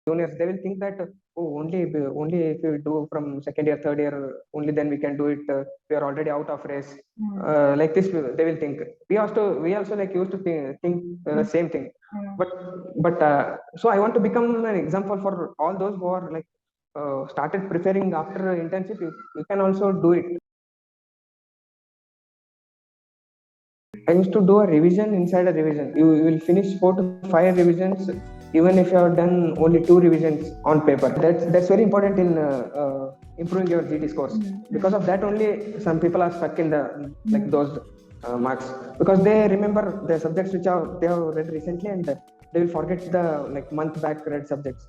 juniors, they will think that oh, only if we do from second year, third year, only then we can do it. We are already out of race. Like this, they will think. We also like used to think the same thing. But so I want to become an example for all those who are like started preparing after internship. You can also do it. I used to do a revision inside a revision. You will finish 4 to 5 revisions, even if you have done only 2 revisions on paper. That's very important in improving your GT scores. Because of that, only some people are stuck in the like those marks, because they remember the subjects which they have read recently, and they will forget the like month back read subjects.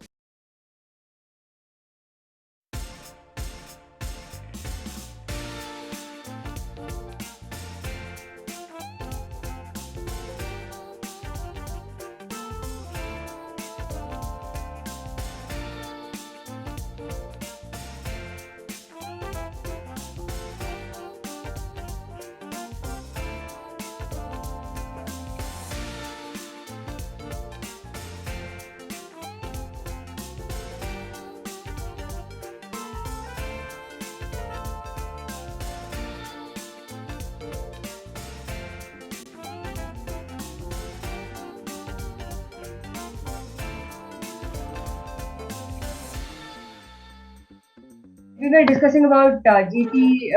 We were discussing about GT,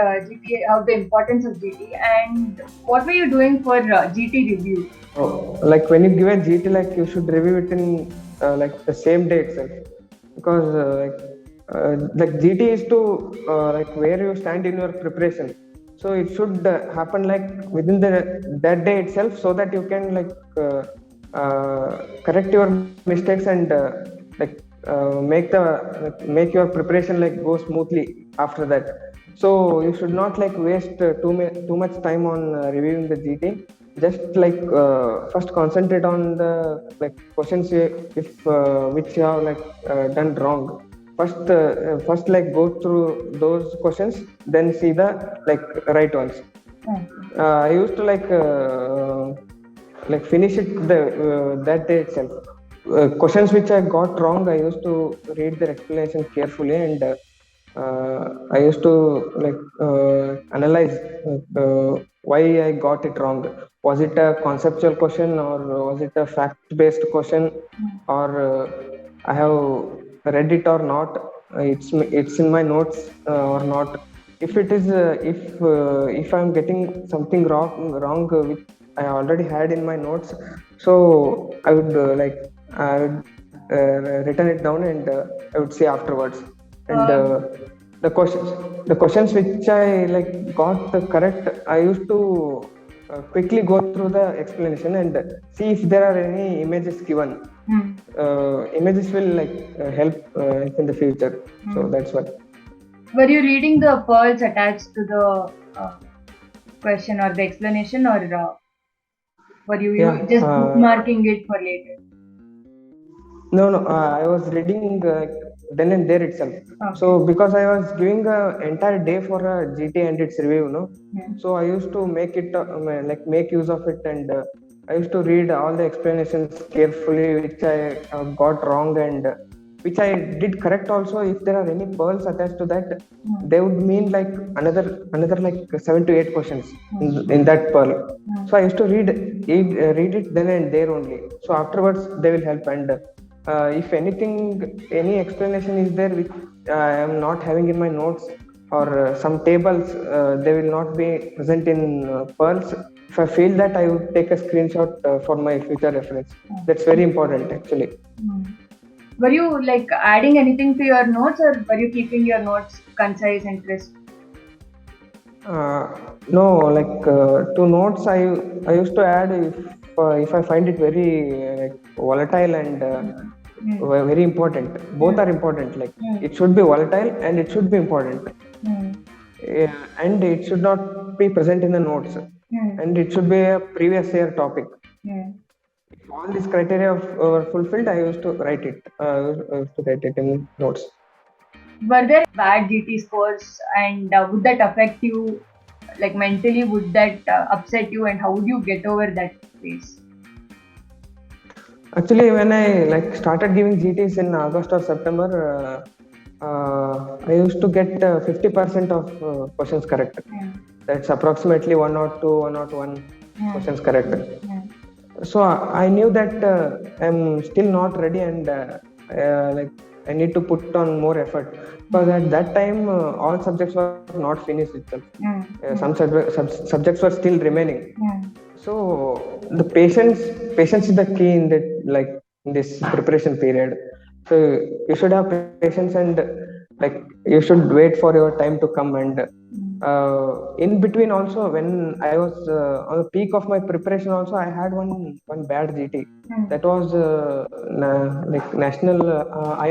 how the importance of GT, and what were you doing for GT review? Oh, like when you give a GT, like you should review it in like the same day itself, because like GT is to like where you stand in your preparation. So it should happen like within that day itself, so that you can like correct your mistakes, and like make your preparation like go smoothly after that. So you should not like waste too much time on reviewing the GT. Just like first concentrate on the like questions if which you have like done wrong. First like go through those questions, then see the like right ones. I used to like finish it that day itself. Questions which I got wrong, I used to read their explanation carefully, and I used to like analyze why I got it wrong. Was it a conceptual question, or was it a fact-based question, or I have read it or not? It's in my notes or not? If it is, if I'm getting something wrong which I already had in my notes, so I would I would written it down, and I would see afterwards. And the questions the questions which I like got correct, I used to quickly go through the explanation and see if there are any images given. Images will like help in the future. So that's what. Were you reading the pearls attached to the question or the explanation, or were you Yeah. just bookmarking it for later? No. I was reading then and there itself. So because I was giving the entire day for a GT and its review, no. So I used to make it like make use of it, and I used to read all the explanations carefully, which I got wrong, and which I did correct also. If there are any pearls attached to that, they would mean like another like 7 to 8 questions in that pearl. So I used to read it then and there only. So afterwards they will help, and if any explanation is there which I am not having in my notes, or some tables they will not be present in pearls. If I feel that, I would take a screenshot for my future reference. That's very important actually. Were you like adding anything to your notes, or were you keeping your notes concise and crisp? No, like to notes, I used to add if I find it very volatile and very important. Both are important. Like it should be volatile and it should be important. And it should not be present in the notes. And it should be a previous year topic. If all these criteria were fulfilled, I used to write it. I used to write it in notes. Were there bad GT scores, and would that affect you, like mentally? Would that upset you, and how would you get over that phase? Actually, when I like started giving GTs in August or September, I used to get 50% of questions correct. Hmm. That's approximately 102, 101 Hmm. questions correct. Hmm. So I knew that I'm still not ready, and like I need to put on more effort, because at that time all subjects were not finished itself. Hmm. Some Hmm. subjects were still remaining. Hmm. So the patience is the key in that, like in this preparation period. So you should have patience, and like you should wait for your time to come. And in between also, when I was on the peak of my preparation also, I had one bad GT. Hmm. That was like national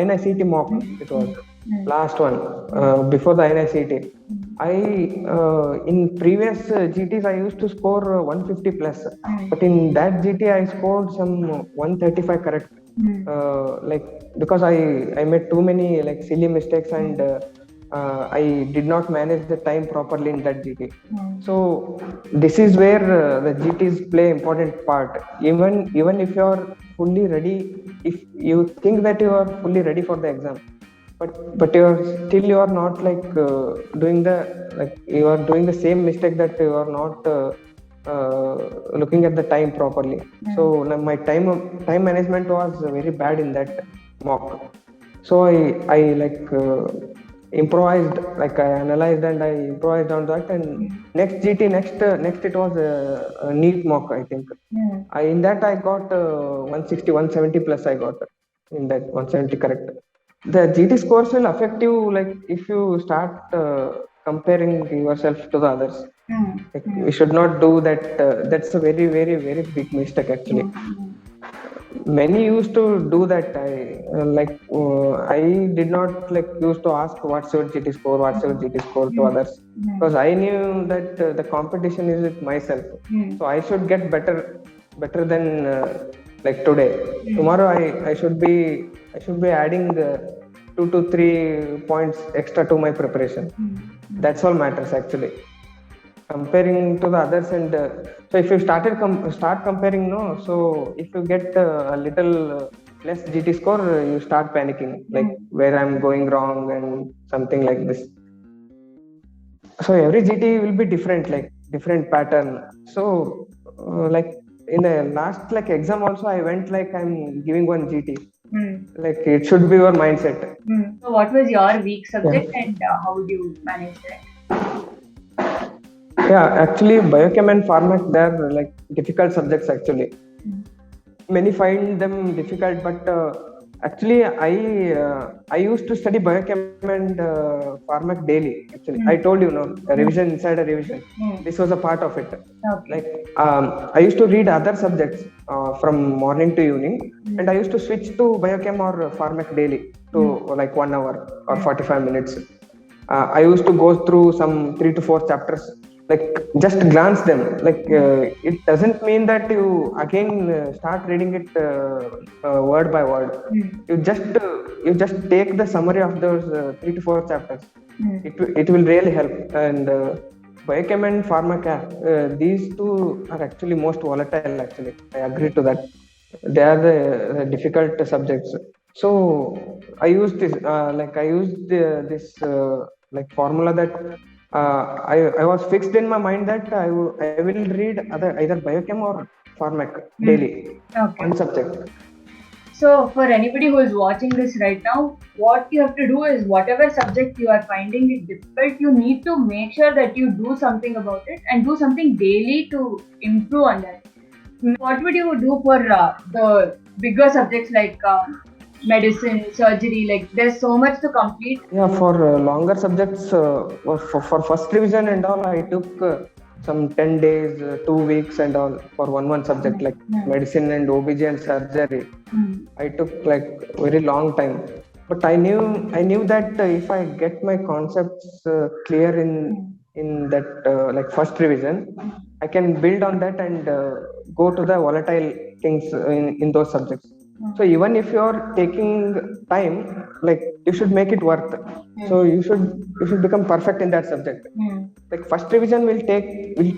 INICT mock. Hmm. It was Hmm. Hmm. last one Hmm. before the INICT. Hmm. I in previous GTs I used to score 150 plus, Hmm. but in that GT I scored some 135 correct. Hmm. Like because I made too many like silly mistakes, and Hmm. I did not manage the time properly in that GT. Hmm. So this is where the GTs play important part. Even if you are fully ready, if you think that you are fully ready for the exam, but you are not like doing the like you are doing the same mistake, that you are not uh, looking at the time properly. So Hmm. now my time management was very bad in that mock. So I like improvised, like I analyzed and I improvised on that. And Hmm. next GT, next it was a neat mock, I think. Hmm. In that I got 160, 170 plus. I got in that 170 correct. The GT scores will affect you, like if you start comparing yourself to the others. Hmm. Like Hmm. we should not do that. That's a very, very, very big mistake actually. Hmm. Hmm. Many used to do that. I did not like used to ask what's your GT score, what's your GT score to Hmm. others, Hmm. because I knew that the competition is with myself. Hmm. So I should get better than like today. Hmm. Tomorrow I should be adding 2 to 3 points extra to my preparation. Hmm. Hmm. That's all matters actually, comparing to the others. And so if you start comparing, no, so if you get a little less GT score, you start panicking, like Hmm. where I'm going wrong and something like this. So every GT will be different, like different pattern. So like in the last like exam also, I went like I'm giving one GT. Hmm. Like it should be your mindset. Hmm. So, what was your weak Yeah. subject and how would you manage that? Yeah, actually biochem and pharmac, they're like difficult subjects actually. Hmm. Many find them difficult, but actually I used to study biochem and pharmac daily. Actually, I Hmm. told you, no, a Hmm. revision inside a revision. Hmm. This was a part of it. Okay. Like I used to read other subjects from morning to evening, and Hmm. I used to switch to biochem or pharmac daily to Hmm. like 1 hour or Hmm. 45 minutes. I used to go through some 3 to 4 chapters, like just glance them. Like Hmm. it doesn't mean that you again start reading it word by word. Hmm. You just take the summary of those 3 to 4 chapters. Hmm. It will really help. And biochem and pharmaca, these two are actually most volatile. Actually, I agree to that. They are the difficult subjects. So I used this like formula that I was fixed in my mind that I will read either biochem or pharmac Hmm. daily, Okay. one subject. So, for anybody who is watching this right now, what you have to do is whatever subject you are finding it difficult, you need to make sure that you do something about it and do something daily to improve on that. What would you do for the bigger subjects like medicine, surgery? Like, there's so much to complete. Yeah, for longer subjects, for first revision and all, I took some 10 days, 2 weeks and all for one subject, Hmm. like Hmm. medicine and OBG and surgery. Hmm. I took like very long time, but I knew that if I get my concepts clear Hmm. in that like first revision, Hmm. I can build on that and go to the volatile things in those subjects. So Hmm. even if you're taking time, like you should make it worth. Hmm. So you should become perfect in that subject. Hmm. Like first revision will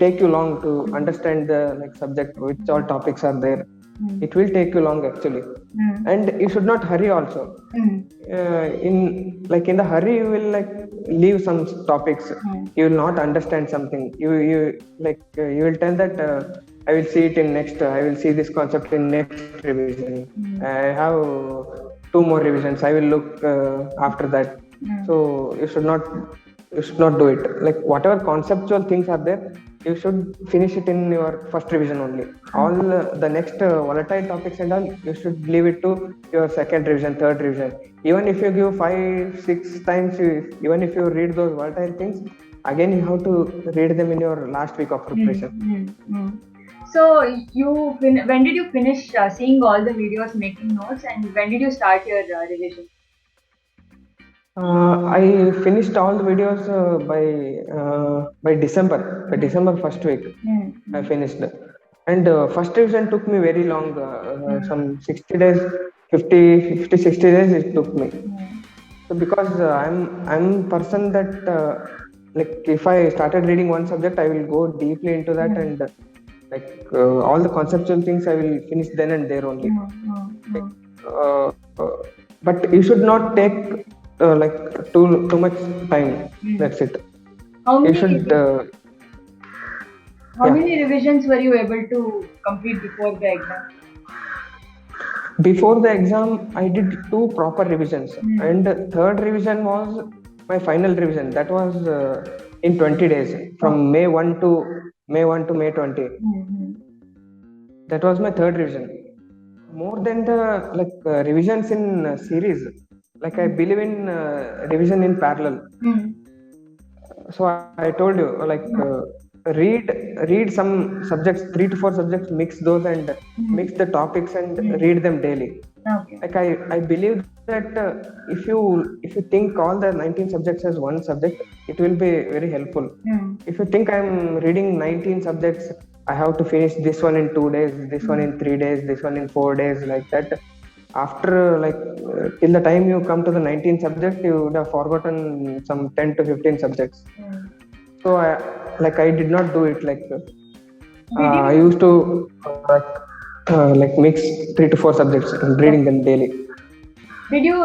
take you long to understand the like subject, which all topics are there. Mm. It will take you long actually, and you should not hurry also. Mm. In the hurry you will like leave some topics. You will not understand something. You will tell that I will see it in next. I will see this concept in next revision. I have two more revisions. I will look after that. So you should not do it. Like whatever conceptual things are there, you should finish it in your first revision only. All the next volatile topics and all, you should leave it to your second revision, third revision. Even if you give 5 6 times, even if you read those volatile things again, you have to read them in your last week of preparation. So when did you finish seeing all the videos, making notes, and when did you start your revision? I finished all the videos by December. By December first week, I finished. And first revision took me very long. Some 60 days, 60 days it took me. So because I'm person that like if I started reading one subject, I will go deeply into that, and all the conceptual things I will finish then and there only. Like, uh, uh, but you should not take like too much time. That's it. How You many should. How many revisions were you able to complete before the exam? Before the exam, I did 2 proper revisions, and third revision was my final revision. That was in 20 days, from May 1 to May 20. That was my third revision. More than the revisions in series. Like I believe in revision in parallel. So I told you read some subjects, 3 to 4 subjects, mix those and mix the topics and read them daily. Okay. Like I believe that if you think all the 19 subjects as one subject, it will be very helpful. If you think I'm reading 19 subjects, I have to finish this one in 2 days, this one in 3 days, this one in 4 days, like that. After till the time you come to the 19 subject, you would have forgotten some 10 to 15 subjects. So I did not do it. I used to mix 3 to 4 subjects and reading them daily. Did you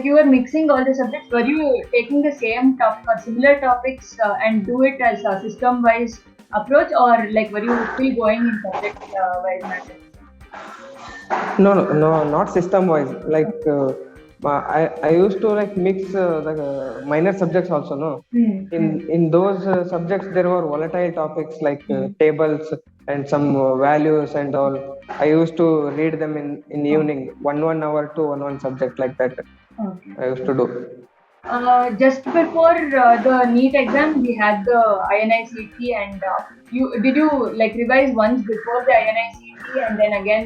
you were mixing all the subjects? Were you taking the same topic or similar topics and do it as a system-wise approach, or were you still going in subject-wise matters? No, not system-wise. I used to mix the minor subjects also. No, in those subjects there were volatile topics like tables and some values and all. I used to read them in evening, one hour to one subject, like that. Okay. I used to do. Just before the NEET exam, we had the INICT, and did you revise once before the INICT, and then again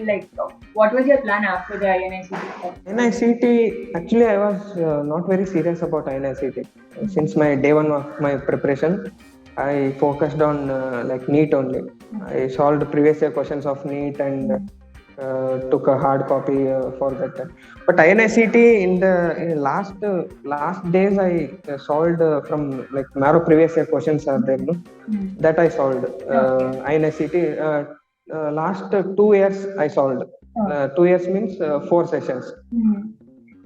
what was your plan after the INICT? INICT, actually I was not very serious about INICT. Since my day one of my preparation, I focused on NEET only. I solved previous year questions of NEET and took a hard copy for that. But INICT in the last days I solved from narrow previous year questions are there, no? That I solved. INICT last 2 years I solved. 2 years means 4 sessions.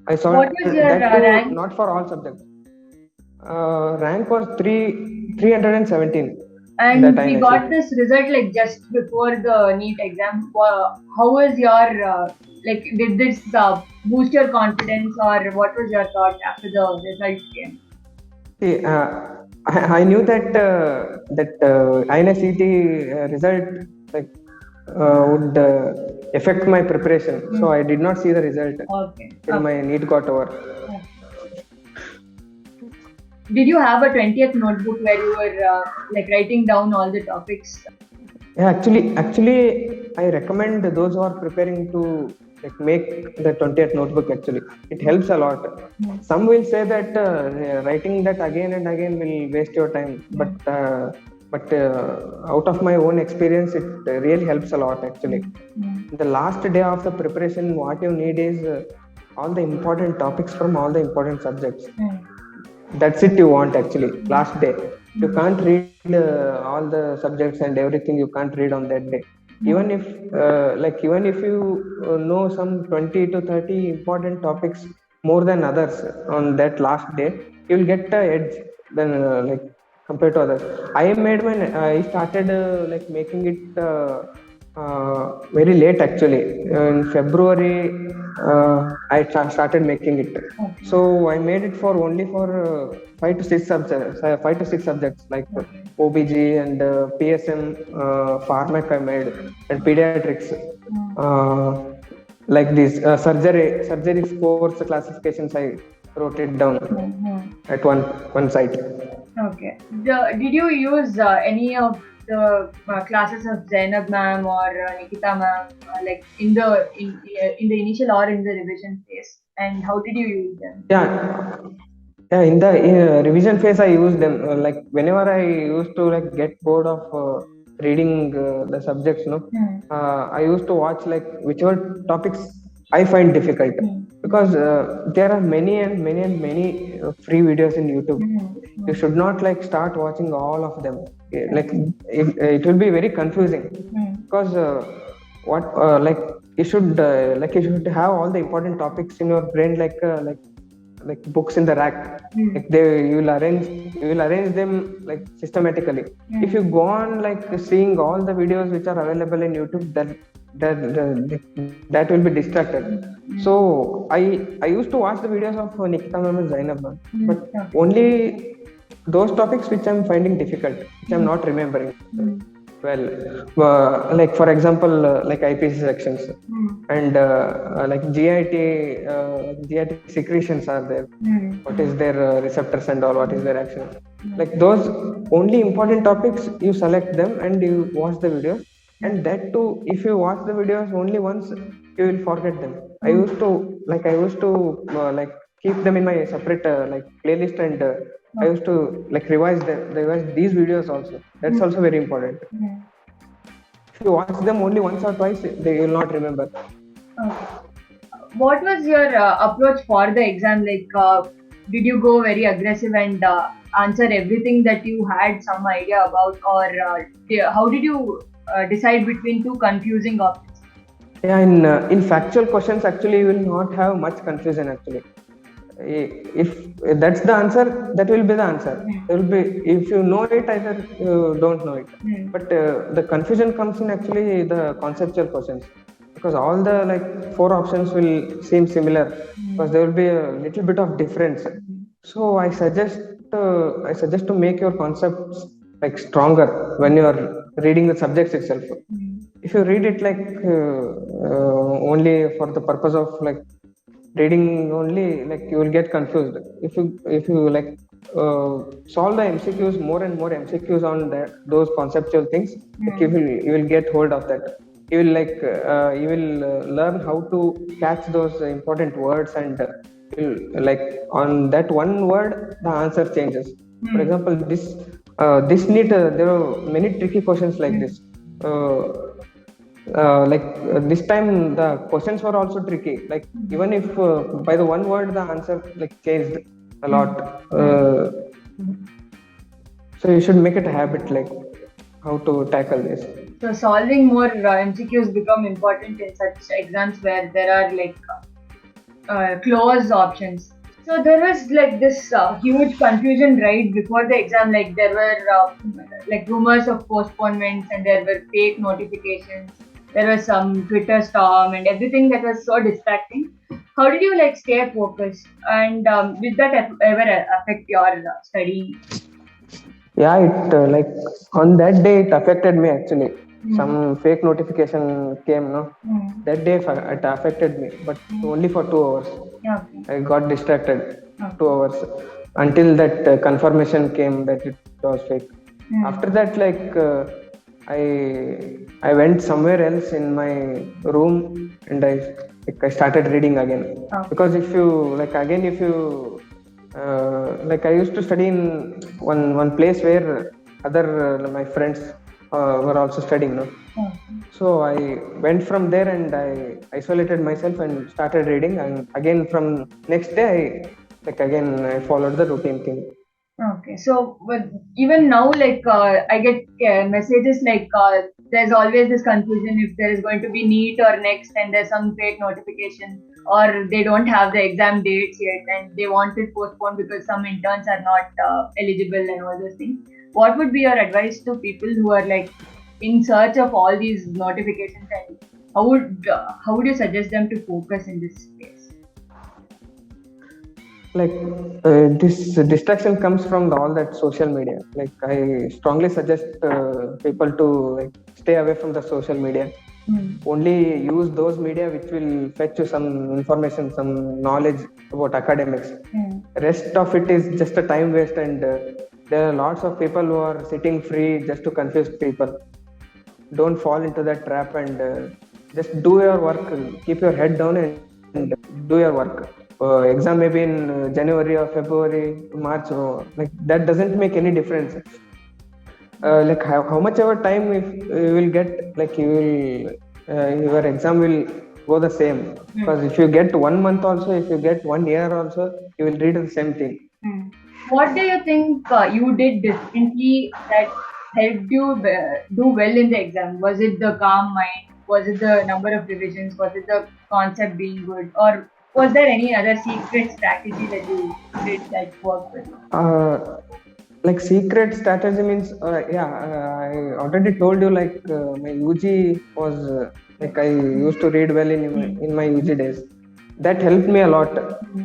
I solved. What was your that too, rank? not for all subjects. Rank was 317. And we got this result just before the NEET exam. How was your did this boost your confidence, or what was your thought after the results came? See, I knew that INICT result would affect my preparation, so I did not see the result till my NEET got over. Did you have a 20th notebook where you were writing down all the topics? Yeah, actually, I recommend those who are preparing to make the 20th notebook. Actually, it helps a lot. Some will say that writing that again and again will waste your time, but out of my own experience, it really helps a lot. Actually, the last day of the preparation, what you need is all the important topics from all the important subjects. That's it you want actually. Last day, you can't read all the subjects and everything. You can't read on that day. even if even if you know some 20 to 30 important topics more than others on that last day, you'll get the edge than compared to others. I started making it very late actually. In February, started making it. Okay. So I made it for only for 5 to 6 subjects, 5 to 6 subjects like Okay. OBG and PSM, Pharmac I made, and pediatrics. Uh, like this surgery scores classifications, I wrote it down Mm-hmm. at one site. Okay. Did you use any of the classes of Zainab ma'am or Nikita ma'am, like in the initial or in the revision phase? And how did you use them? Yeah, yeah. In the revision phase, I use them. Like whenever I used to get bored of reading the subjects, Hmm. I used to watch whichever topics I find difficult, Hmm. because there are many free videos in YouTube. Hmm. You Hmm. should not start watching all of them. Like Okay. it will be very confusing, Hmm. because what you should have all the important topics in your brain, like books in the rack. Hmm. Like you will arrange them systematically. If you Hmm. go on seeing all the videos which are available in YouTube, that will be distracted. So Hmm. I used to watch the videos of Nikita ma'am and Zainab ma'am, Hmm. but Okay. only those topics which I'm finding difficult, which I'm Hmm. not remembering Hmm. well. Like for example, like IPC sections, Hmm. and GIT secretions are there. Hmm. What is their receptors and all? What is their action? Hmm. Like those only important topics, you select them and you watch the videos. And that too, if you watch the videos only once, you will forget them. Hmm. I used to keep them in my separate playlist, and I Okay. used to revise these videos also. That's Hmm. also very important. Hmm. If you watch them only once or twice, they will not remember. Okay. What was your approach for the exam? Did you go very aggressive and answer everything that you had some idea about, or how did you decide between two confusing options? Yeah, in factual questions, actually, you will not have much confusion. Actually, if that's the answer, that will be the answer. Hmm. There will be, if you know it, either you don't know it. Hmm. But the confusion comes in actually the conceptual questions, because all the four options will seem similar, because Hmm. there will be a little bit of difference. Hmm. So I suggest to make your concepts stronger when you are reading the subjects itself. Hmm. If you read it only for the purpose of reading only, you will get confused. If you uh, solve the MCQs, more and more MCQs on those conceptual things, Hmm. you will get hold of that. You will learn how to catch those important words, and on that one word the answer changes. For Hmm. example, this need there are many tricky questions like Hmm. this. uh, this time the questions were also tricky, even if by the one word the answer changed a lot. Hmm. Hmm. uh, so you should make it a habit, how to tackle this. So solving more MCQs become important in such exams where there are closed options. So there was this huge confusion right before the exam. Like there were rumors of postponements and there were fake notifications. There was some Twitter storm and everything that was so distracting. How did you stay focused? And did that ever affect your study? Yeah, it on that day it affected me actually. Some Hmm. fake notification came, no. Hmm. That day it affected me, but Hmm. only for 2 hours. Okay. I got distracted Okay. 2 hours until that confirmation came that it was fake. Hmm. After that, I I went somewhere else in my room, and I started reading again. Okay. Because if you again if you I used to study in one place where other my friends were also studying, no. Okay. So I went from there and I isolated myself and started reading. And again from next day, I followed the routine thing. Okay, so but even now, I get messages there's always this confusion if there is going to be NEET or next, and there's some fake notification, or they don't have the exam dates yet and they want it postponed because some interns are not eligible and all those things. What would be your advice to people who are like in search of all these notifications, and how would you suggest them to focus in this space? Like this distraction comes from all that social media. Like I strongly suggest people to like stay away from the social media. Only use those media which will fetch you some information, some knowledge about academics. Rest of it is just a time waste, and there are lots of people who are sitting free just to confuse people. Don't fall into that trap, and just do your work. Keep your head down and do your work. Exam maybe in January or February, March, like that doesn't make any difference. Like how much ever time if you will get, like you will your exam will go the same, because if you get 1 month also, if you get 1 year also, you will read the same thing. What do you think you did differently that helped you do well in the exam? Was it the calm mind? Was it the number of revisions? Was it the concept being good? Or was there any other secret strategy that you did that worked with? Like secret strategy means, I already told you, like my UG was like I used to read well in my UG days. That helped me a lot.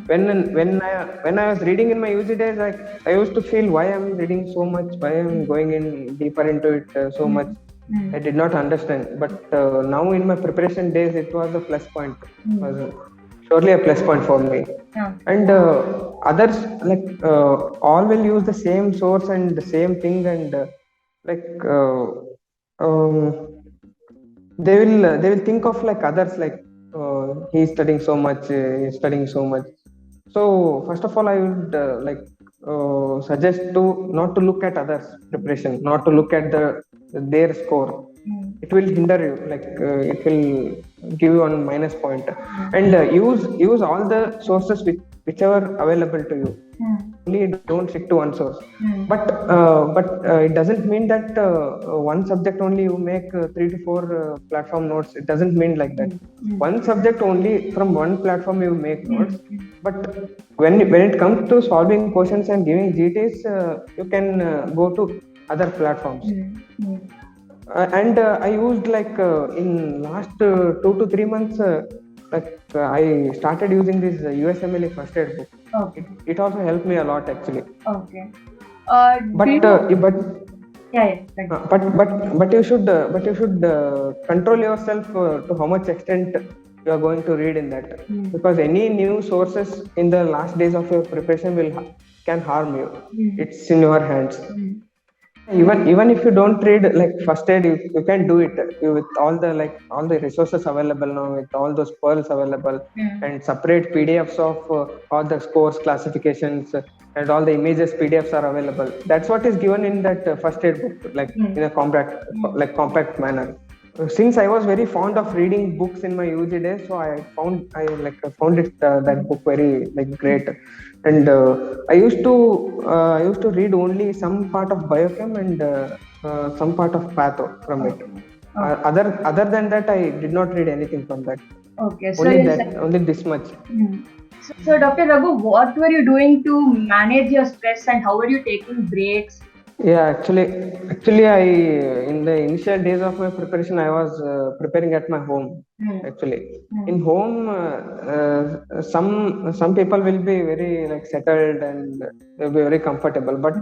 When I was reading in my UG days, I used to feel why I'm reading so much, why I'm going in deeper into it so much. I did not understand. But now in my preparation days, it was a plus point. It was surely a plus point for me. And others, like all will use the same source and the same thing, and like um, they will think of like others, like he's studying so much, he's studying so much. So first of all, I would suggest to not to look at others preparation, not to look at their score. It will hinder you, like it will give you one minus point. And use all the sources whichever available to you. Only don't stick to one source. But it doesn't mean that one subject only you make 3 to 4 platform notes. It doesn't mean like that. One subject only, from one platform you make notes. But when it comes to solving questions and giving GTs, you can go to other platforms. And I used, like in last 2 to 3 months, I started using this USMLE first aid book. Okay. It also helped me a lot, actually. Okay. But Yeah. but you should control yourself to how much extent you are going to read in that, because any new sources in the last days of your preparation can harm you. It's in your hands. Even if you don't read like first aid, you can do it with all the resources available now, with all those pearls available, and separate PDFs of all the scores, classifications, and all the images PDFs are available. That's what is given in that first aid book, like in a compact manner. Since I was very fond of reading books in my UG days, so I found it that book very great. And I used to read only some part of biochem and some part of patho from it. Other than that, I did not read anything from that. Okay, so only this much. So Dr. Raghu, what were you doing to manage your stress, and how were you taking breaks? Yeah, actually, I in the initial days of my preparation, I was preparing at my home. Actually, in home, some people will be very settled and they'll be very comfortable. But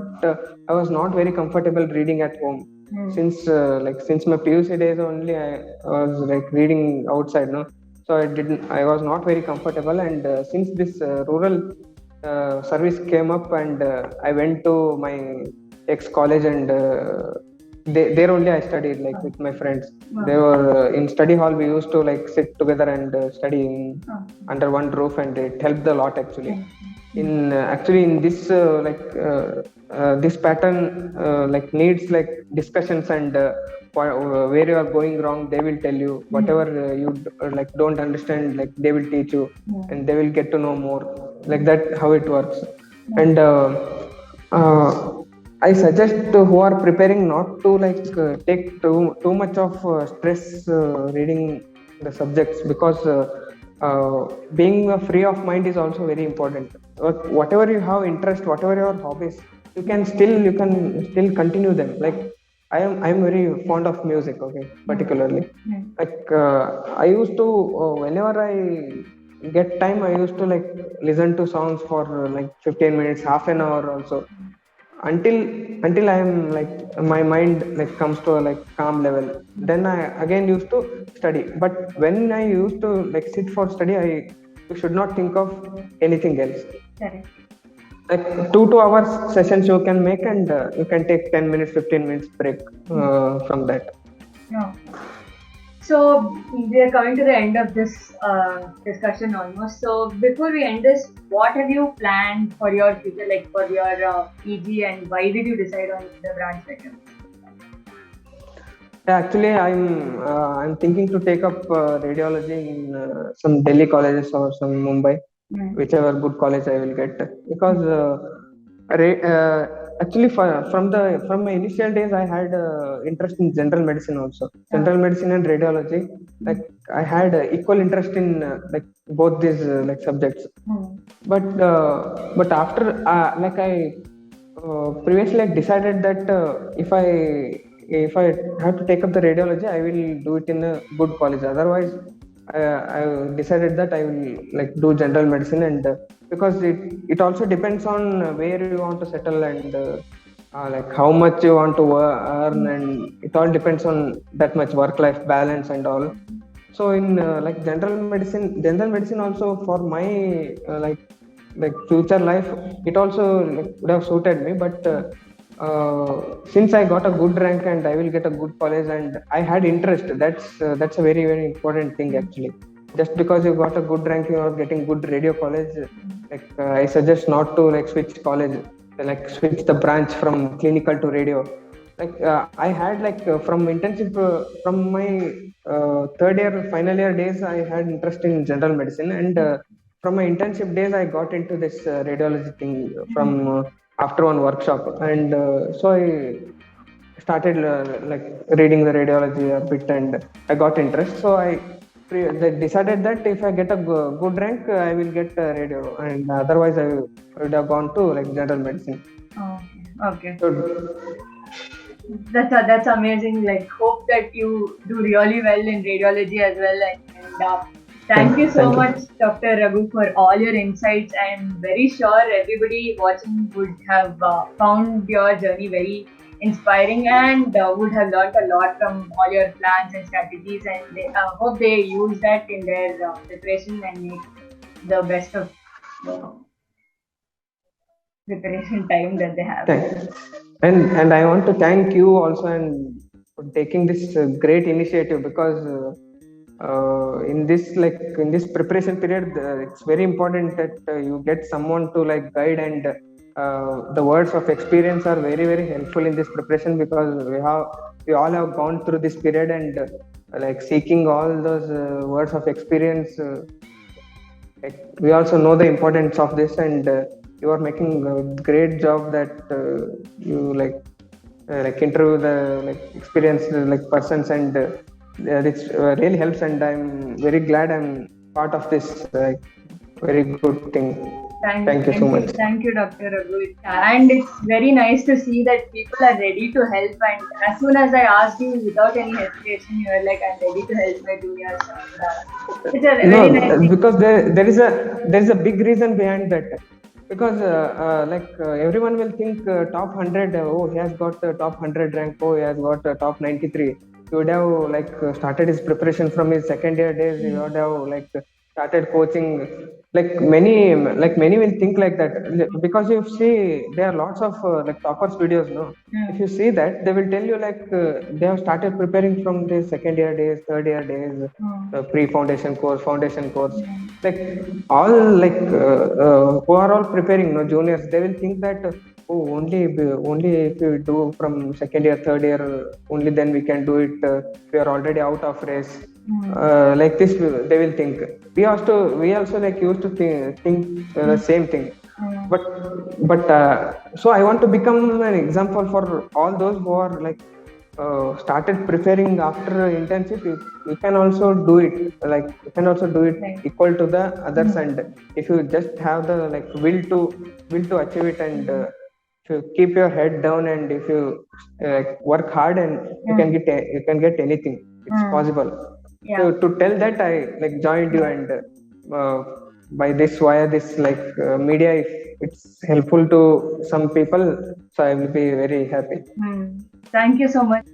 I was not very comfortable reading at home. Since my PUC days only, I was reading outside. No, so I was not very comfortable. And since this rural service came up, and I went to my ex-college, and there only I studied with my friends. They were in study hall. We used to sit together and study under one roof, and it helped a lot, actually. In this this pattern needs discussions, and where you are going wrong, they will tell you. Whatever you don't understand, they will teach you, and they will get to know more. Like that, how it works. And I suggest to who are preparing not to take too much of stress reading the subjects, because being free of mind is also very important. Whatever you have interest, whatever your hobbies, you can still continue them. Like I'm very fond of music, okay, Hmm. particularly. Hmm. I used to whenever I get time, I used to listen to songs for 15 minutes, half an hour also, until I am my mind comes to a calm level. Then I again used to study. But when I used to sit for study, I you should not think of anything else. Correct. Like 2 hours sessions you can make, and you can take 10 minutes, 15 minutes break from that. No. So we are coming to the end of this discussion almost. So before we end this, what have you planned for your future, like for your PG, and why did you decide on the branch that you? Yeah, actually, I'm thinking to take up radiology in some Delhi colleges or some Mumbai, Hmm. whichever good college I will get. Because ra- uh, actually, from my initial days, I had interest in general medicine also. Okay. General medicine and radiology, Hmm. like I had equal interest in both these subjects. Hmm. But after I previously decided that if I have to take up the radiology, I will do it in a good college. Otherwise, I decided that I will do general medicine. And because it also depends on where you want to settle, and how much you want to earn, and it all depends on that much work life balance and all. So in general medicine also for my future life, it also would have suited me. But since I got a good rank and I will get a good college, and I had interest, that's a very very important thing actually. Just because you got a good rank, you are getting good radio college. I suggest not to switch college, switch the branch from clinical to radio. I had from internship, from my third year final year days, I had interest in general medicine. And from my internship days, I got into this radiology thing from after one workshop. And so I started reading the radiology a bit, and I got interest. So they decided that if I get a good rank, I will get radio, and otherwise I would have gone to general medicine. Okay. Okay. So That's amazing. Like, hope that you do really well in radiology as well. And thank you so thank much, you. Dr. Raghu, for all your insights. I am very sure everybody watching would have found your journey very inspiring, and would have learned a lot from all your plans and strategies. And they hope they use that in their preparation and make the best of the preparation time that they have. Thank, and I want to thank you also, and for taking this great initiative, because in this preparation period, it's very important that you get someone to guide. And the words of experience are very very helpful in this preparation, because we all have gone through this period. And seeking all those words of experience, we also know the importance of this. And you are making a great job that you interview the experienced persons. And it really helps, and I'm very glad I'm part of this very good thing. Thank you so much. Thank you, Dr. Raghu. And it's very nice to see that people are ready to help. And as soon as I asked you, without any hesitation, you were like, "I'm ready to help my juniors." And, it's a No, very nice thing. because there is a big reason behind that. Because everyone will think top 100, oh, he has got the top 100 rank, oh, he has got top 93. He would have started his preparation from his second year days. He would have started coaching. Many will think like that, because you see there are lots of toppers videos, no. If Hmm. you see that, they will tell you they have started preparing from the second year days, third year days, Hmm. pre foundation course, foundation course. Hmm. like all who are all preparing, no, juniors, they will think that oh, only if we do from second year, third year, only then we can do it. We are already out of race. Hmm. Like this, they will think. We also used to think the same thing. but so I want to become an example for all those who are like started preparing after internship. You can also do it, like you can also do it Right. equal to the others. Mm. And if you just have the like will to achieve it, and if you keep your head down, and if you work hard, and you can get anything. It's Mm. possible. So Yeah. to tell that, I like joined you, Yeah. and uh, by this via this like media, if it's helpful to some people, so I will be very happy. Mm. Thank you so much.